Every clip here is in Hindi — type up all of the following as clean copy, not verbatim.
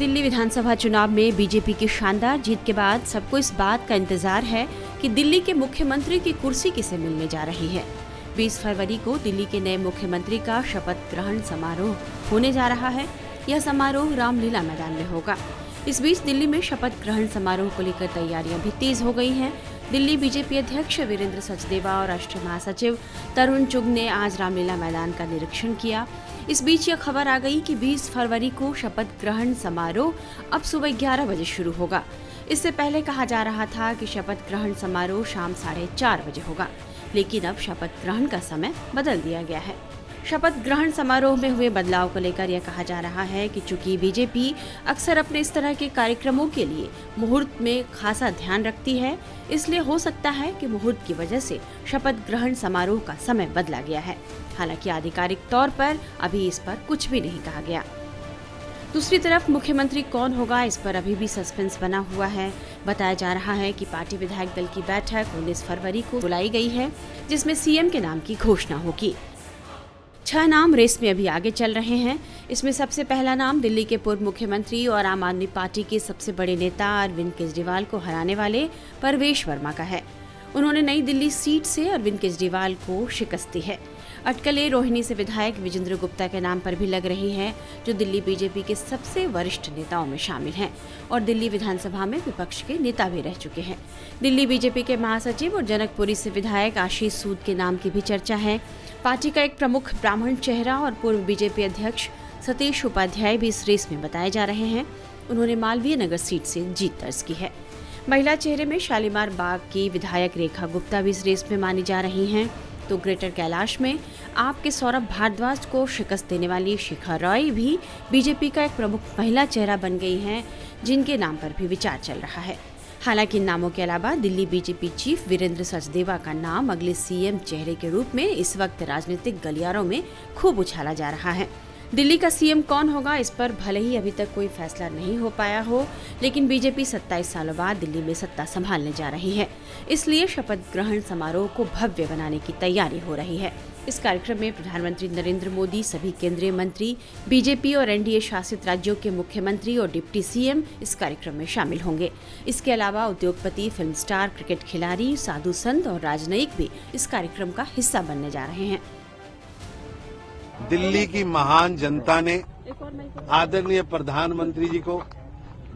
दिल्ली विधानसभा चुनाव में बीजेपी की शानदार जीत के बाद सबको इस बात का इंतजार है कि दिल्ली के मुख्यमंत्री की कुर्सी किसे मिलने जा रही है। 20 फरवरी को दिल्ली के नए मुख्यमंत्री का शपथ ग्रहण समारोह होने जा रहा है। यह समारोह रामलीला मैदान में होगा। इस बीच दिल्ली में शपथ ग्रहण समारोह को लेकर तैयारियां भी तेज हो गई हैं। दिल्ली बीजेपी अध्यक्ष वीरेंद्र सचदेवा और राष्ट्रीय महासचिव तरुण चुग ने आज रामलीला मैदान का निरीक्षण किया। इस बीच यह खबर आ गई कि 20 फरवरी को शपथ ग्रहण समारोह अब सुबह 11 बजे शुरू होगा। इससे पहले कहा जा रहा था कि शपथ ग्रहण समारोह शाम 4:30 बजे होगा, लेकिन अब शपथ ग्रहण का समय बदल दिया गया है। शपथ ग्रहण समारोह में हुए बदलाव को लेकर यह कहा जा रहा है कि चूंकि बीजेपी अक्सर अपने इस तरह के कार्यक्रमों के लिए मुहूर्त में खासा ध्यान रखती है, इसलिए हो सकता है कि मुहूर्त की वजह से शपथ ग्रहण समारोह का समय बदला गया है। हालांकि आधिकारिक तौर पर अभी इस पर कुछ भी नहीं कहा गया। दूसरी तरफ मुख्यमंत्री कौन होगा, इस पर अभी भी सस्पेंस बना हुआ है। बताया जा रहा है कि पार्टी विधायक दल की बैठक 19 फरवरी को बुलाई गई है, जिसमें सीएम के नाम की घोषणा होगी। 6 नाम रेस में अभी आगे चल रहे हैं। इसमें सबसे पहला नाम दिल्ली के पूर्व मुख्यमंत्री और आम आदमी पार्टी के सबसे बड़े नेता अरविंद केजरीवाल को हराने वाले परवेश वर्मा का है। उन्होंने नई दिल्ली सीट से अरविंद केजरीवाल को शिकस्त दी है। अटकलें रोहिणी से विधायक विजेंद्र गुप्ता के नाम पर भी लग रही है, जो दिल्ली बीजेपी के सबसे वरिष्ठ नेताओं में शामिल हैं और दिल्ली विधानसभा में विपक्ष के नेता भी रह चुके हैं। दिल्ली बीजेपी के महासचिव और जनकपुरी से विधायक आशीष सूद के नाम की भी चर्चा है। पार्टी का एक प्रमुख ब्राह्मण चेहरा और पूर्व बीजेपी अध्यक्ष सतीश उपाध्याय भी इस रेस में बताए जा रहे हैं। उन्होंने मालवीय नगर सीट से जीत दर्ज की है। महिला चेहरे में शालीमार बाग की विधायक रेखा गुप्ता भी इस रेस में मानी जा रही हैं। तो ग्रेटर कैलाश में आप के सौरभ भारद्वाज को शिकस्त देने वाली शिखा रॉय भी बीजेपी का एक प्रमुख महिला चेहरा बन गई हैं, जिनके नाम पर भी विचार चल रहा है। हालांकि इन नामों के अलावा दिल्ली बीजेपी चीफ वीरेंद्र सचदेवा का नाम अगले सीएम चेहरे के रूप में इस वक्त राजनीतिक गलियारों में खूब उछाला जा रहा है। दिल्ली का सीएम कौन होगा, इस पर भले ही अभी तक कोई फैसला नहीं हो पाया हो, लेकिन बीजेपी 27 सालों बाद दिल्ली में सत्ता संभालने जा रही है। इसलिए शपथ ग्रहण समारोह को भव्य बनाने की तैयारी हो रही है। इस कार्यक्रम में प्रधानमंत्री नरेंद्र मोदी, सभी केंद्रीय मंत्री, बीजेपी और एनडीए शासित राज्यों के मुख्यमंत्री और डिप्टी सीएम इस कार्यक्रम में शामिल होंगे। इसके अलावा उद्योगपति, फिल्म स्टार, क्रिकेट खिलाड़ी, साधु संत और राजनयिक भी इस कार्यक्रम का हिस्सा बनने जा रहे हैं। दिल्ली की महान जनता ने आदरणीय प्रधानमंत्री जी को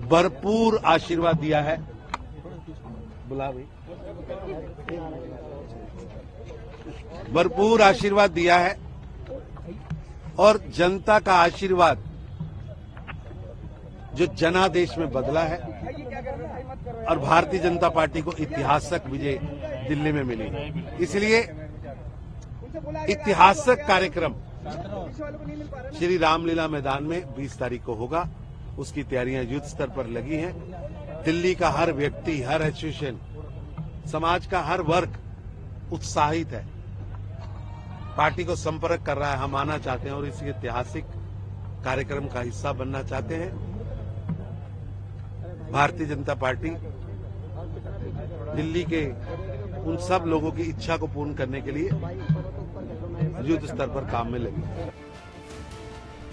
भरपूर आशीर्वाद दिया है। भरपूर आशीर्वाद दिया है और जनता का आशीर्वाद जो जनादेश में बदला है और भारतीय जनता पार्टी को ऐतिहासिक विजय दिल्ली में मिली। इसलिए ऐतिहासिक कार्यक्रम श्री रामलीला मैदान में 20 तारीख को होगा। उसकी तैयारियां युद्ध स्तर पर लगी हैं। दिल्ली का हर व्यक्ति, हर एसोसिएशन, समाज का हर वर्ग उत्साहित है, पार्टी को संपर्क कर रहा है। हम आना चाहते हैं और इस ऐतिहासिक कार्यक्रम का हिस्सा बनना चाहते हैं। भारतीय जनता पार्टी दिल्ली के उन सब लोगों की इच्छा को पूर्ण करने के लिए युद्ध स्तर पर काम में लगी।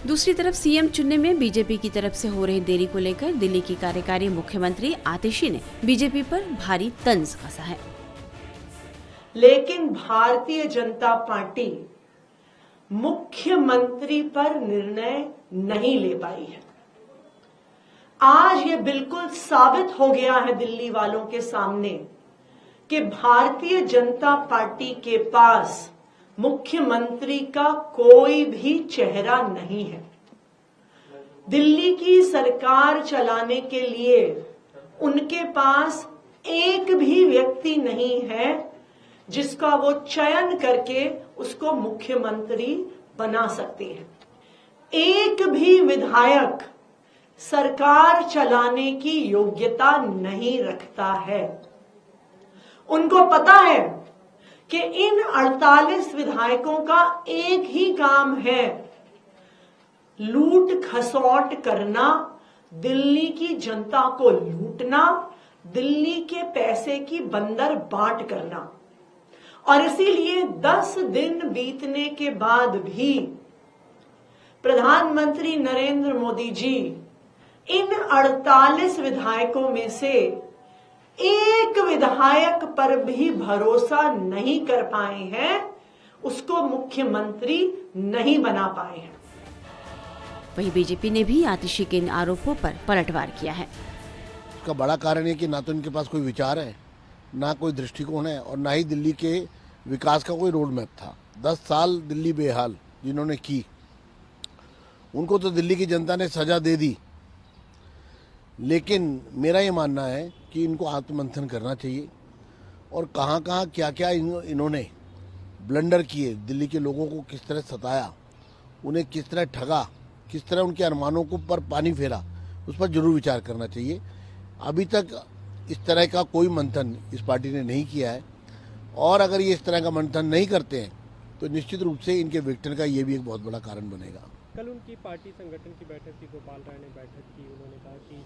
दूसरी तरफ सीएम चुनने में बीजेपी की तरफ से हो रही देरी को लेकर दिल्ली की कार्यकारी मुख्यमंत्री आतिशी ने बीजेपी पर भारी तंज कसा है। लेकिन भारतीय जनता पार्टी मुख्यमंत्री पर निर्णय नहीं ले पाई है। आज ये बिल्कुल साबित हो गया है दिल्ली वालों के सामने कि भारतीय जनता पार्टी के पास मुख्यमंत्री का कोई भी चेहरा नहीं है। दिल्ली की सरकार चलाने के लिए उनके पास एक भी व्यक्ति नहीं है जिसका वो चयन करके उसको मुख्यमंत्री बना सकते हैं। एक भी विधायक सरकार चलाने की योग्यता नहीं रखता है। उनको पता है कि इन 48 विधायकों का एक ही काम है, लूट खसौट करना, दिल्ली की जनता को लूटना, दिल्ली के पैसे की बंदर बाट करना। और इसीलिए 10 दिन बीतने के बाद भी प्रधानमंत्री नरेंद्र मोदी जी इन 48 विधायकों में से एक विधायक पर भी भरोसा नहीं कर पाए हैं, उसको मुख्यमंत्री नहीं बना पाए हैं। वहीं बीजेपी ने भी आतिशी के इन आरोपों पर पलटवार किया है। इसका बड़ा कारण है कि ना तो इनके पास कोई विचार है, ना कोई दृष्टिकोण है और ना ही दिल्ली के विकास का कोई रोड मैप था। 10 साल दिल्ली बेहाल जिन्होंने की, उनको तो दिल्ली की जनता ने सजा दे दी। लेकिन मेरा ये मानना है कि इनको आत्ममंथन करना चाहिए और कहाँ कहाँ क्या क्या इन्होंने ब्लंडर किए, दिल्ली के लोगों को किस तरह सताया, उन्हें किस तरह ठगा, किस तरह उनके अरमानों को पर पानी फेरा, उस पर जरूर विचार करना चाहिए। अभी तक इस तरह का कोई मंथन इस पार्टी ने नहीं किया है और अगर ये इस तरह का मंथन नहीं करते हैं तो निश्चित रूप से इनके विघटन का ये भी एक बहुत बड़ा कारण बनेगा। कल उनकी पार्टी संगठन की बैठक थी, गोपाल राय ने बैठक की, उन्होंने कहा कि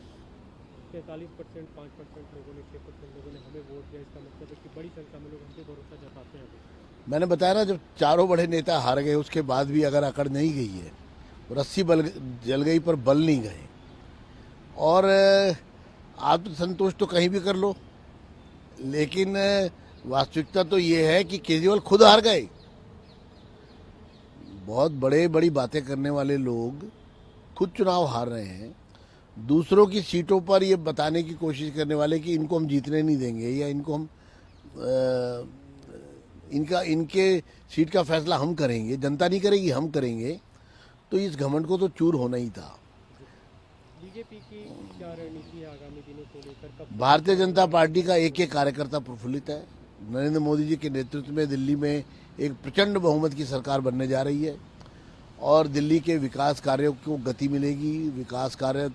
43%, 5% लोगों ने, 6% लोगों ने हमें वोट दिया। इसका मतलब है कि बड़ी संख्या में लोग हम पे भरोसा जताते हैं। मैंने बताया ना, जब चारों बड़े नेता हार गए उसके बाद भी अगर अकड़ नहीं गई है, रस्सी जल गई पर बल नहीं गए। और आत्मसंतोष तो कहीं भी कर लो, लेकिन वास्तविकता तो ये है कि केजरीवाल खुद हार गए। बहुत बड़ी बातें करने वाले लोग खुद चुनाव हार रहे हैं। दूसरों की सीटों पर ये बताने की कोशिश करने वाले कि इनको हम जीतने नहीं देंगे या इनको हम इनके सीट का फैसला हम करेंगे, जनता नहीं करेगी, हम करेंगे, तो इस घमंड को तो चूर होना ही था। बीजेपी की क्या रणनीति है आगामी दिनों को लेकर? भारतीय जनता पार्टी का एक एक कार्यकर्ता प्रफुल्लित है। नरेंद्र मोदी जी के नेतृत्व में दिल्ली में एक प्रचंड बहुमत की सरकार बनने जा रही है और दिल्ली के विकास कार्यों को गति मिलेगी, विकास कार्य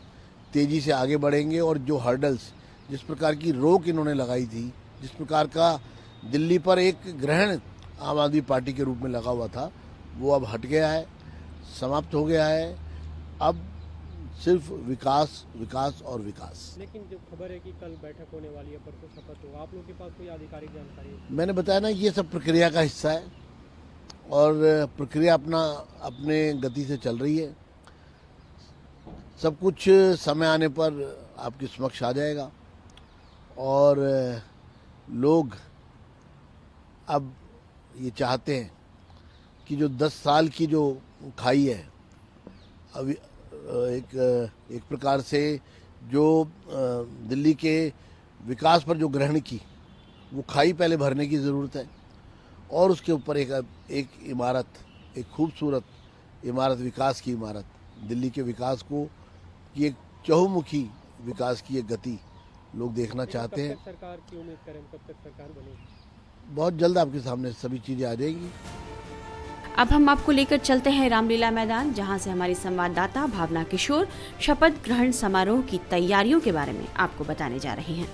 तेजी से आगे बढ़ेंगे और जो हर्डल्स, जिस प्रकार की रोक इन्होंने लगाई थी, जिस प्रकार का दिल्ली पर एक ग्रहण आम आदमी पार्टी के रूप में लगा हुआ था, वो अब हट गया है, समाप्त हो गया है। अब सिर्फ विकास, विकास और विकास। लेकिन जो खबर है कि कल बैठक होने वाली है, परसों शपथ होगा, आप लोगों के पास कोई आधिकारिक जानकारी है? मैंने बताया ना, ये सब प्रक्रिया का हिस्सा है और प्रक्रिया अपने गति से चल रही है। सब कुछ समय आने पर आपके समक्ष आ जाएगा और लोग अब ये चाहते हैं कि जो 10 साल की जो खाई है, अभी एक प्रकार से जो दिल्ली के विकास पर जो ग्रहण की, वो खाई पहले भरने की ज़रूरत है और उसके ऊपर एक इमारत, एक खूबसूरत इमारत, विकास की इमारत, दिल्ली के विकास को, ये एक चहुमुखी विकास की एक गति लोग देखना चाहते हैं। कब तक सरकार की उम्मीद करें, कब तक सरकार बनेगी? बहुत जल्द आपके सामने सभी चीज़ें आ जाएंगी। अब हम आपको लेकर चलते हैं रामलीला मैदान, जहां से हमारी संवाददाता भावना किशोर शपथ ग्रहण समारोह की तैयारियों के बारे में आपको बताने जा रही हैं।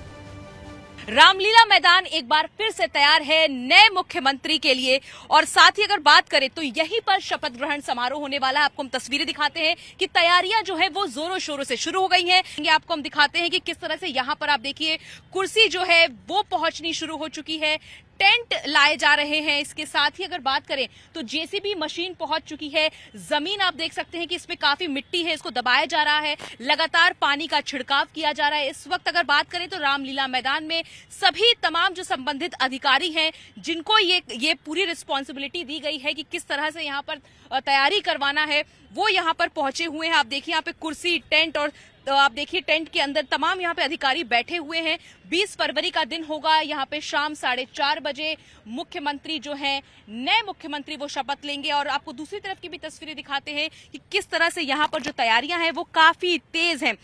रामलीला मैदान एक बार फिर से तैयार है नए मुख्यमंत्री के लिए और साथ ही अगर बात करें तो यहीं पर शपथ ग्रहण समारोह होने वाला है। आपको हम तस्वीरें दिखाते हैं कि तैयारियां जो है वो जोरों शोरों से शुरू हो गई हैं। ये आपको हम दिखाते हैं कि किस तरह से यहां पर आप देखिए कुर्सी जो है वो पहुंचनी शुरू हो चुकी है, टेंट लाए जा रहे हैं। इसके साथ ही अगर बात करें तो जेसीबी मशीन पहुंच चुकी है। जमीन आप देख सकते हैं कि इसमें काफी मिट्टी है, इसको दबाया जा रहा है, लगातार पानी का छिड़काव किया जा रहा है। इस वक्त अगर बात करें तो रामलीला मैदान में सभी तमाम जो संबंधित अधिकारी हैं जिनको ये पूरी रिस्पॉन्सिबिलिटी दी गई है कि किस तरह से यहाँ पर तैयारी करवाना है, वो यहाँ पर पहुंचे हुए हैं। आप देखिए यहाँ पे कुर्सी, टेंट और तो आप देखिए टेंट के अंदर तमाम यहाँ पे अधिकारी बैठे हुए हैं। 20 फरवरी का दिन होगा, यहाँ पे शाम 4:30 बजे मुख्यमंत्री जो हैं, नए मुख्यमंत्री वो शपथ लेंगे। और आपको दूसरी तरफ की भी तस्वीरें दिखाते हैं कि किस तरह से यहाँ पर जो तैयारियां हैं वो काफी तेज हैं।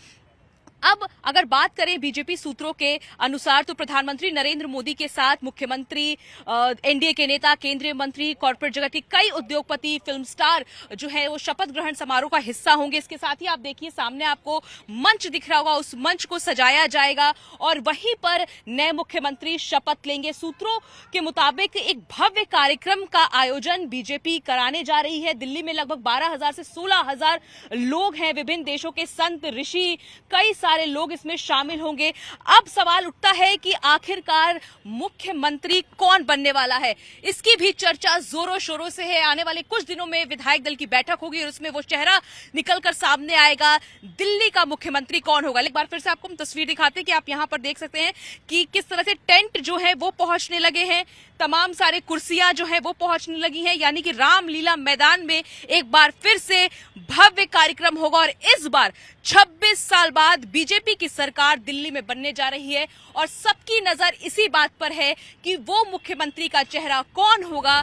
अब अगर बात करें बीजेपी सूत्रों के अनुसार तो प्रधानमंत्री नरेंद्र मोदी के साथ मुख्यमंत्री, एनडीए के नेता, केंद्रीय मंत्री, कॉर्पोरेट जगत के कई उद्योगपति, फिल्म स्टार जो है वो शपथ ग्रहण समारोह का हिस्सा होंगे। इसके साथ ही आप देखिए सामने आपको मंच दिख रहा होगा, उस मंच को सजाया जाएगा और वहीं पर नए मुख्यमंत्री शपथ लेंगे। सूत्रों के मुताबिक एक भव्य कार्यक्रम का आयोजन बीजेपी कराने जा रही है। दिल्ली में लगभग 12,000 से 16,000 लोग हैं, विभिन्न देशों के संत, ऋषि, कई सारे सारे लोग इसमें शामिल होंगे। अब सवाल उठता है कि आखिरकार मुख्यमंत्री कौन बनने वाला है, इसकी भी चर्चा जोरों शोरों से है। आने वाले कुछ दिनों में विधायक दल की बैठक होगी और उसमें वो चेहरा निकलकर सामने आएगा, दिल्ली का मुख्यमंत्री कौन होगा। एक बार फिर से आपको हम तस्वीर दिखाते हैं कि आप यहाँ पर देख सकते हैं कि किस तरह से टेंट जो है वो पहुंचने लगे हैं, तमाम सारे कुर्सियां जो है वो पहुंचने लगी हैं, यानी कि रामलीला मैदान में एक बार फिर से भव्य कार्यक्रम होगा। और इस बार 26 साल बाद बीजेपी की सरकार दिल्ली में बनने जा रही है और सबकी नजर इसी बात पर है कि वो मुख्यमंत्री का चेहरा कौन होगा